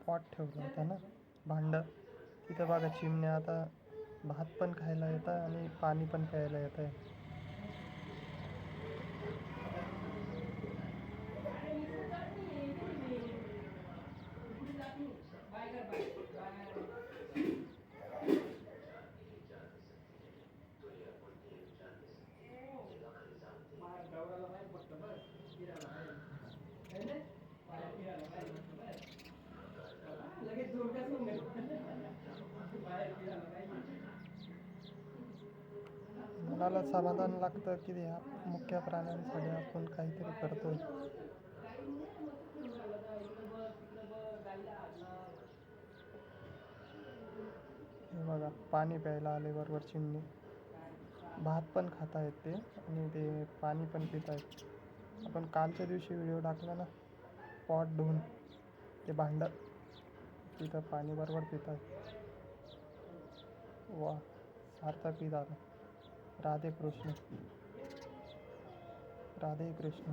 Pot ठेवला होता ना, भांडं. तिथं बघा चिमण्या आता भात पण खायला येतं आणि पाणी पण प्यायला येतं आहे. मनाला समाधान लागतं की ह्या मुख्य प्राण्यांसाठी आपण काहीतरी करतोय. हे बघा पाणी प्यायला आले बरोबर चिमणी. भात पण खाता आहेत ते आणि ते पाणी पण पित आहेत. आपण कालच्या दिवशी व्हिडिओ टाकला ना, पॉट धुवून ते भांडं, तिथं पाणी बरोबर पित आहेत. वा, सारखा पित आला. राधे कृष्ण, राधे कृष्ण.